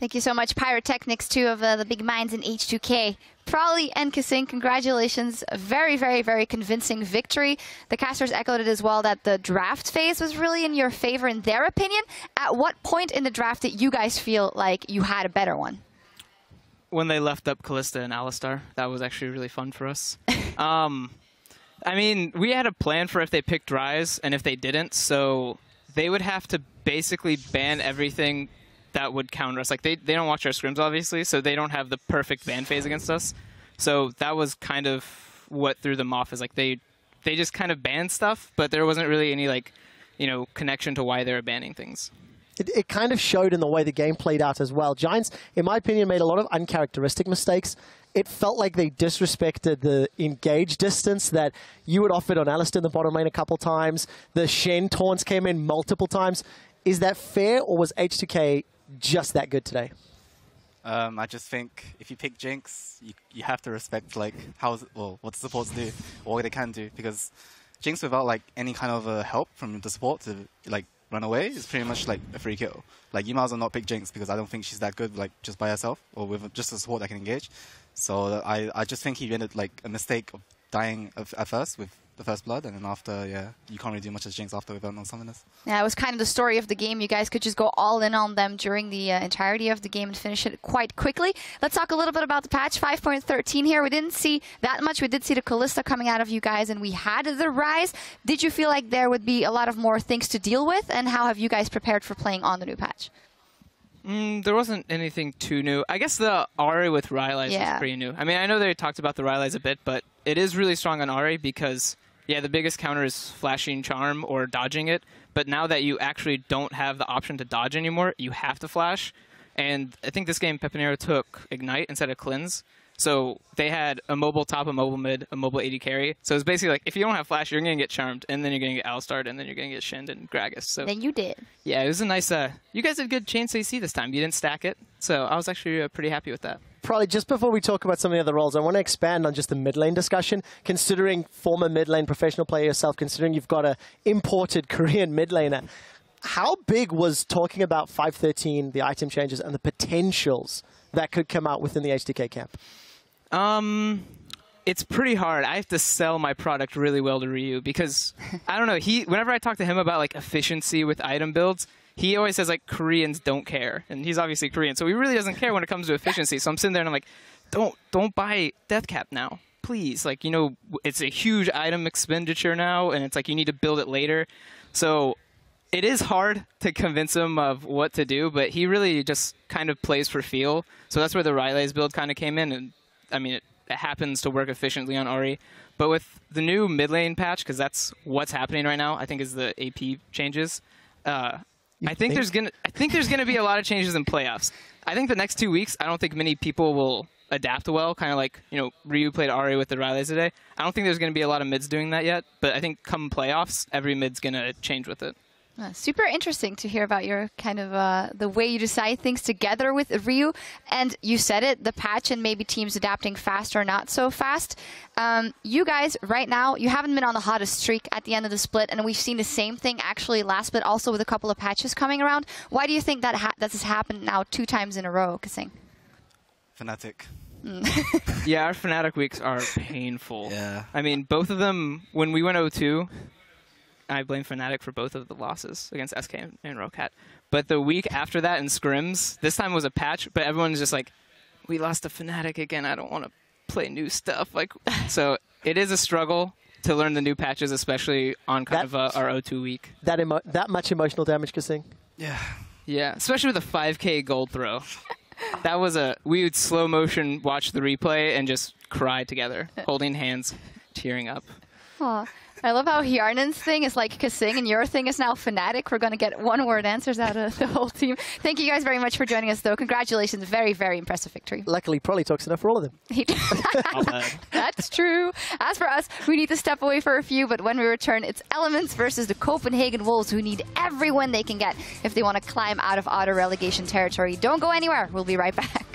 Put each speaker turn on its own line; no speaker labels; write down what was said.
Thank you so much, Pyrotechnics, two of the big minds in H2K. Probably and kaSing, congratulations. A very, very, very convincing victory. The casters echoed it as well that the draft phase was really in your favor in their opinion. At what point in the draft did you guys feel like you had a better one?
When they left up Kalista and Alistar. That was actually really fun for us. I mean, we had a plan for if they picked Ryze and if they didn't, so they would have to basically ban everything that would counter us. Like, they don't watch our scrims, obviously, so they don't have the perfect ban phase against us. So that was kind of what threw them off, is like they just kind of banned stuff, but there wasn't really any, like, you know, connection to why they were banning things.
It kind of showed in the way the game played out as well. Giants, in my opinion, made a lot of uncharacteristic mistakes. It felt like they disrespected the engage distance that you had offered on Alistar in the bottom lane a couple times. The Shen taunts came in multiple times. Is that fair, or was H2K just that good today?
I just think if you pick Jinx, you have to respect like what the supports do, or what they can do, because Jinx without like any kind of help from the support to like run away is pretty much like a free kill. Like, you might as well not pick Jinx because I don't think she's that good like just by herself or with just a support that can engage. So I just think he made like a mistake of dying at first with the first blood, and then after, yeah, you can't really do much as Jinx after without no summoners.
Yeah, it was kind of the story of the game. You guys could just go all in on them during the entirety of the game and finish it quite quickly. Let's talk a little bit about the patch 5.13 here. We didn't see that much. We did see the Kalista coming out of you guys, and we had the Ryze. Did you feel like there would be a lot of more things to deal with, and how have you guys prepared for playing on the new patch?
There wasn't anything too new. I guess the Ahri with Rylai's was pretty new. I mean, I know they talked about the Rylai's a bit, but it is really strong on Ahri because, yeah, the biggest counter is flashing charm or dodging it. But now that you actually don't have the option to dodge anymore, you have to flash. And I think this game, Pepinero took Ignite instead of Cleanse. So they had a mobile top, a mobile mid, a mobile AD carry. So it's basically like, if you don't have flash, you're going to get charmed, and then you're going to get Alistar, and then you're going to get Shinned and Gragas. So
then you did.
Yeah, it was a nice... you guys did good chains AC this time. You didn't stack it. So I was actually pretty happy with that.
Probably just before we talk about some of the other roles, I want to expand on just the mid lane discussion. Considering former mid lane professional player yourself, considering you've got an imported Korean mid laner, how big was talking about 5.13, the item changes, and the potentials that could come out within the HDK camp?
It's pretty hard. I have to sell my product really well to Ryu because, I don't know, whenever I talk to him about like efficiency with item builds, he always says like Koreans don't care. And he's obviously Korean, so he really doesn't care when it comes to efficiency. So I'm sitting there and I'm like, don't buy Deathcap now. Please. Like, you know, it's a huge item expenditure now, and it's like you need to build it later. So it is hard to convince him of what to do, but he really just kind of plays for feel. So that's where the Rylai's build kind of came in. And I mean, it happens to work efficiently on Ahri. But with the new mid lane patch, because that's what's happening right now, I think is the AP changes. I think there's gonna be a lot of changes in playoffs. I think the next 2 weeks, I don't think many people will adapt well. Kind of like, you know, Ryu played Ahri with the Rylai's today. I don't think there's gonna be a lot of mids doing that yet. But I think come playoffs, every mid's gonna change with it.
Super interesting to hear about your kind of the way you decide things together with Ryu. And you said it, the patch and maybe teams adapting fast or not so fast. You guys, right now, you haven't been on the hottest streak at the end of the split, and we've seen the same thing actually last split, also with a couple of patches coming around. Why do you think that that has happened now 2 times in a row, kaSing?
Fnatic.
Yeah, our Fnatic weeks are painful.
Yeah.
I mean, both of them, when we went 0-2, I blame Fnatic for both of the losses against SK and Rocat. But the week after that in scrims, this time was a patch, but everyone's just like, we lost to Fnatic again. I don't want to play new stuff. Like, so it is a struggle to learn the new patches, especially on kind of our 0-2 week.
That much emotional damage, kaSing?
Yeah.
Yeah, especially with the 5K gold throw. That was we would slow motion watch the replay and just cry together, holding hands, tearing up.
Aww. I love how Hjarnen's thing is like kaSing and your thing is now Fnatic. We're going to get one-word answers out of the whole team. Thank you guys very much for joining us, though. Congratulations. Very, very impressive victory.
Luckily, Probably talks enough for all of them.
That's true. As for us, we need to step away for a few, but when we return, it's Elements versus the Copenhagen Wolves, who need every win they can get if they want to climb out of auto relegation territory. Don't go anywhere. We'll be right back.